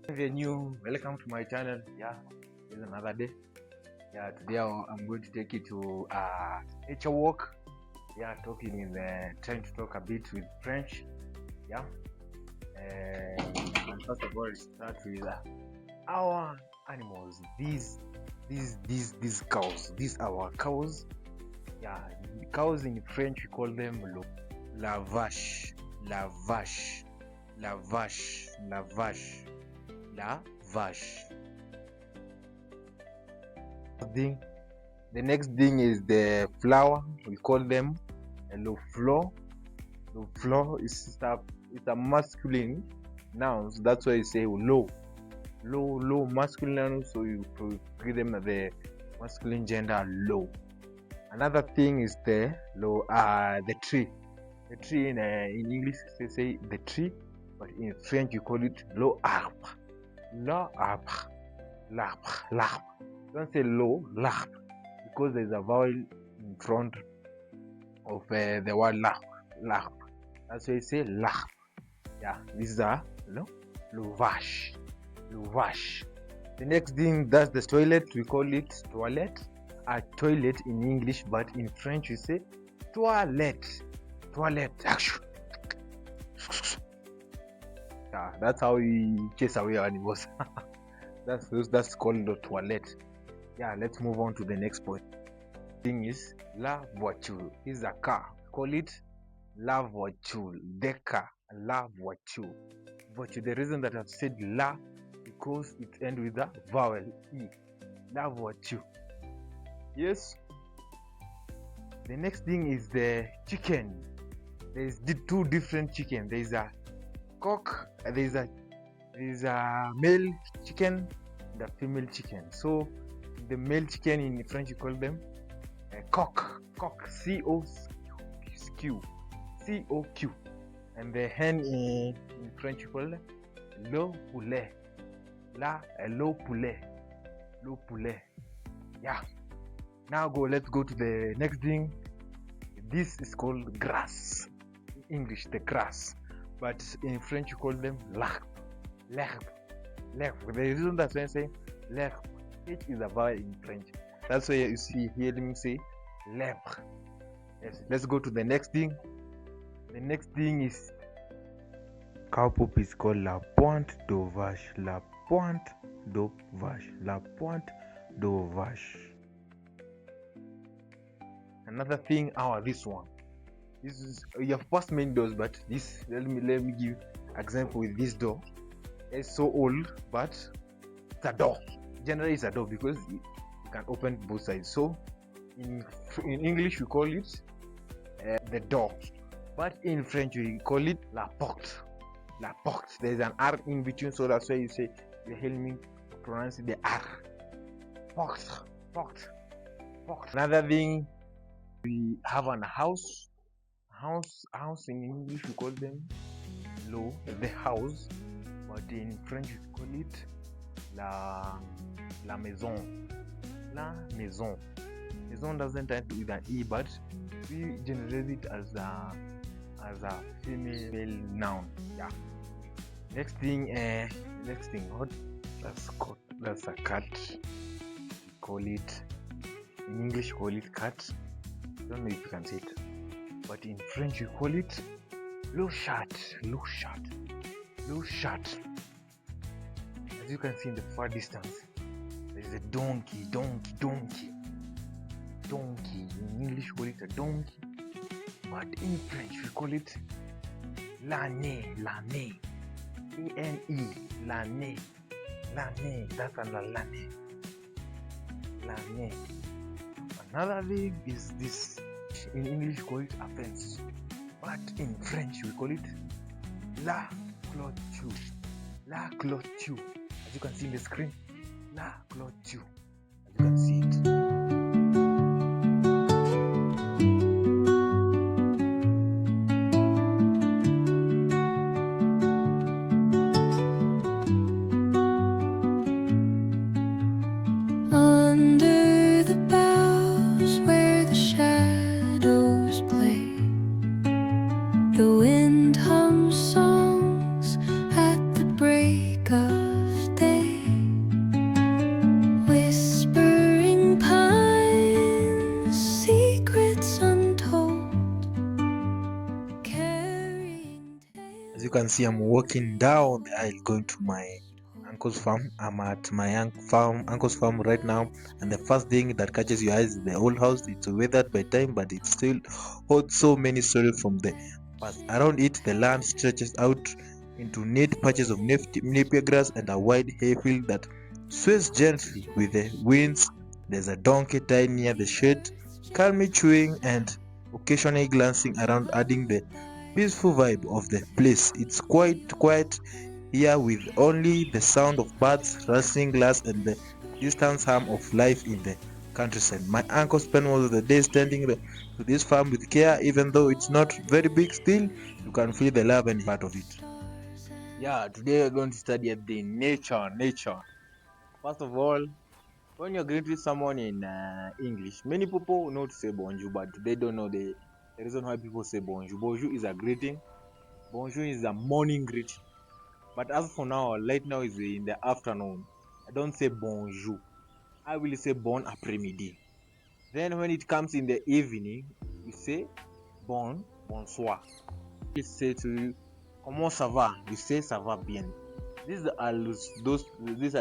If you're new, welcome to my channel. Yeah, it's another day. Yeah, today I'm going to take you to nature walk. Yeah, trying to talk a bit with French. Yeah, and first of all, let's start with our animals. These cows. These are our cows. Yeah, the cows in French we call them la vache, la vache, la vache, la vache, la vache. Thing. The next thing is the flower. We call them le fleur. Le fleur is it's a masculine noun. So that's why you say low masculine noun. So you give them the masculine gender low. Another thing is the tree. The tree in English they say the tree, but in French you call it l'arbre. L'arbre, l'arbre. Don't say l'arbre, because there's a vowel in front of the word l'arbre. That's why you say l'arbre. Yeah, these are le vache. The next thing, that's the toilet. We call it toilette. A toilet in English, but in French we say toilette. Action. Yeah, that's how we chase away animals. that's called the toilette. Yeah, let's move on to the next point. Thing is la voiture. This is a car. Call it la voiture. The car, la voiture. Voiture. The reason that I've said la, because it ends with a vowel e. La voiture. Yes. The next thing is the chicken. There's two different chicken. There's a cock. There's a male chicken and a female chicken. So the male chicken in French you call them coq, C-O-Q, and the hen in French you call le poulet, le poulet. Yeah. Now let's go to the next thing. This is called grass. In English, the grass, but in French you call them l'herbe. The reason that's why I say l'herbe, H is a vowel in French. That's why you hear me say lèvre. Yes. Let's go to the next thing. The next thing is cow poop is called la pointe de vache. La pointe de vache. La pointe de vache. Another thing, this one. This is you have passed many doors, but this let me give example with this door. It's so old, but it's a door. Generally, it's a door because you can open both sides. So in English we call it the door, but in French we call it la porte. La porte. There's an R in between, so that's why you help me pronounce the R. Porte. Another thing, we have a house in English we call them the house, but in French we call it la maison. Maison doesn't end with an e, but we generate it as a female noun. Yeah. Next thing, what? That's a cat. We call it in English. Call it cat. I don't know if you can say it, but in French we call it le chat. As you can see in the far distance, there is a donkey. In English we call it a donkey, but in French we call it l'âne. A-N-E, l'âne. That's l'âne. Another thing is this. In English we call it a fence, but in French we call it la clôture. As you can see in the screen, la clôture. As you can see it. Under the boughs where the shadows play, the wind hums songs at the break of see I'm walking down the aisle going to my uncle's farm. I'm at my uncle's farm right now, and the first thing that catches your eyes is the old house. It's weathered by time, but it still holds so many stories from the past. Around it, the land stretches out into neat patches of napier grass and a wide hayfield that sways gently with the winds. There's a donkey tied near the shed, calmly chewing and occasionally glancing around, adding the peaceful vibe of the place. It's quite quiet here with only the sound of birds, rustling glass, and the distant hum of life in the countryside. My uncle spent most of the day tending to this farm with care, even though it's not very big still, you can feel the love and part of it. Yeah, today we're going to study the nature. First of all, when you're greeting someone in English, many people know to say bonjour, but they don't know the reason why people say bonjour. Bonjour is a greeting. Bonjour is a morning greeting. But as for now, right now is in the afternoon. I don't say bonjour. I will say bon après-midi. Then when it comes in the evening, we say bonsoir. We say to you, comment ça va? We say ça va bien. These are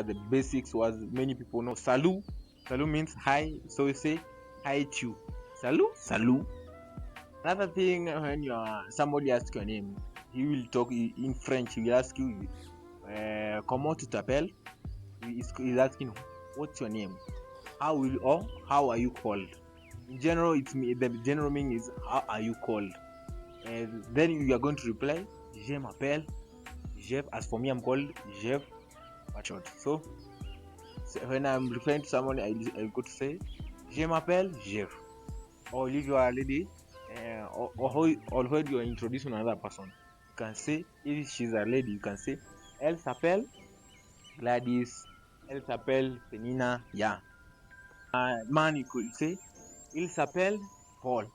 the basics words many people know. Salut means hi, so we say hi to you. Salut. Another thing, when somebody asks your name, he will talk in French. He will ask you, comment tu t'appelles? He's asking, what's your name? How are you called? In general, the general meaning is how are you called? And then you are going to reply, je m'appelle Jeff. As for me, I'm called Jeff. Short. So when I'm referring to someone, I go to say, je m'appelle Jeff. Or if you are a lady, or when you are introducing another person, you can say, if she's a lady, you can say, elle s'appelle Gladys, elle s'appelle Penina. Yeah. Man, you could say, il s'appelle Paul,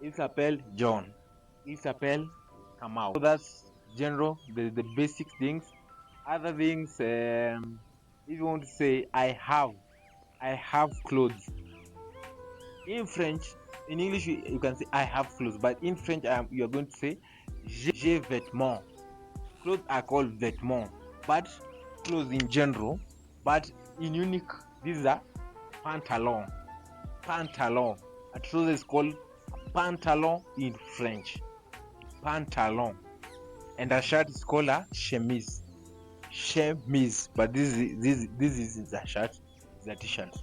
il s'appelle John, il s'appelle Kamau. So that's general, the basic things. Other things, if you want to say, I have clothes. In French, in English, you can say I have clothes, but in French, you are going to say j'ai vêtements. Clothes are called vêtements, but clothes in general, but in unique, these are pantalon. A trouser is called pantalon in French. Pantalon. And a shirt is called a chemise. But this is a shirt, it's a t-shirt.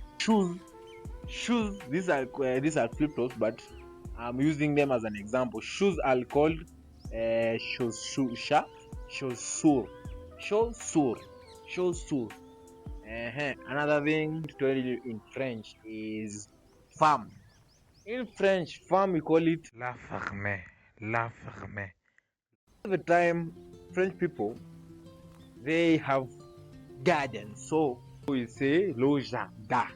Shoes, these are flip-flops, but I'm using them as an example. Shoes are called chaussure. Another thing to tell you in French is femme. In French, femme, we call it la ferme. The time, French people, they have gardens, so we say le jardin.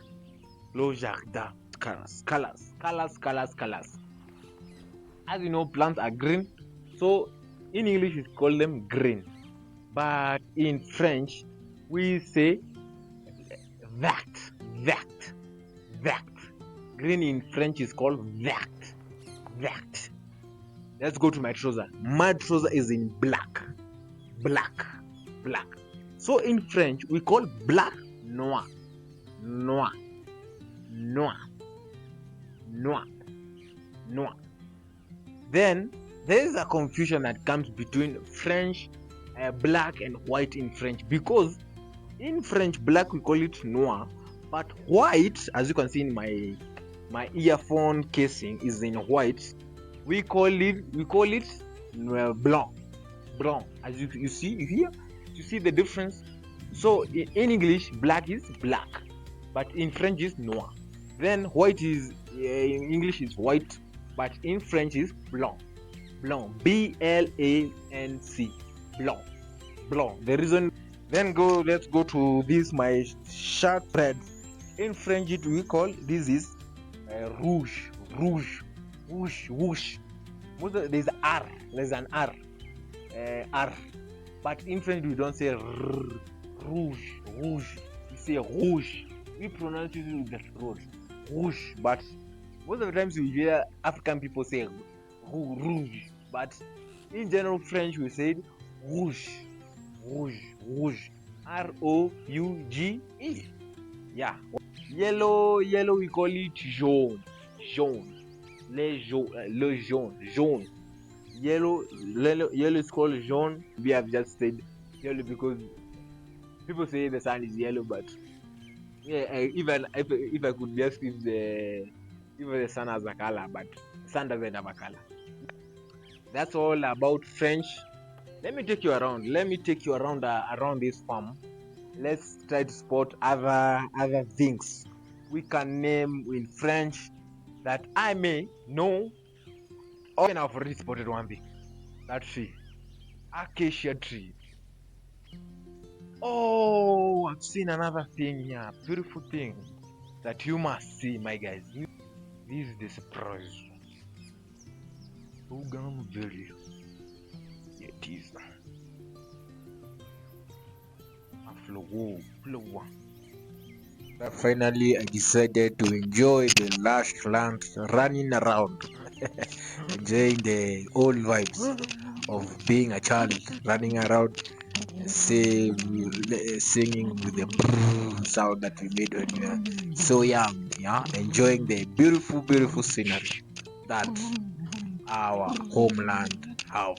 Colors. As you know, plants are green, so in English we call them green, but in French we say vert. Green in French is called vert. Let's go to my trouser. My trouser is in black. So in French we call black noir. Then there is a confusion that comes between French black and white in French, because in French black we call it noir, but white, as you can see in my earphone casing, is in white. We call it blanc. As you see here, you see the difference. So in English, black is black, but in French is noir. Then white is in English is white, but in French is blanc. B-L-A-N-C. Blanc. The reason. Then let's go to this my shirt red. In French, we call this is rouge. There's an R. But in French we don't say rouge. We say rouge. We pronounce it with the throat, rouge. But most of the times we hear African people say rouge. But in general French we say Rouge. Rouge. R-O-U-G-E. Yeah. Yellow we call it jaune. Le jaune. Yellow is called jaune. We have just said yellow because people say the sun is yellow, but yeah, even if I could just if the sun has a color, but the sun doesn't have a color. That's all about French. Let me take you around. Around this farm. Let's try to spot other things we can name in French that I may know. Or I've already spotted one thing. That tree, acacia tree. Oh, I've seen another thing here. Beautiful thing that you must see, my guys. This is the surprise. Bougainvillea. It is a flower. But finally, I decided to enjoy the lush land running around, enjoying the old vibes of being a child running around, singing with the sound that we made when we were so young, yeah, enjoying the beautiful scenery that our homeland have.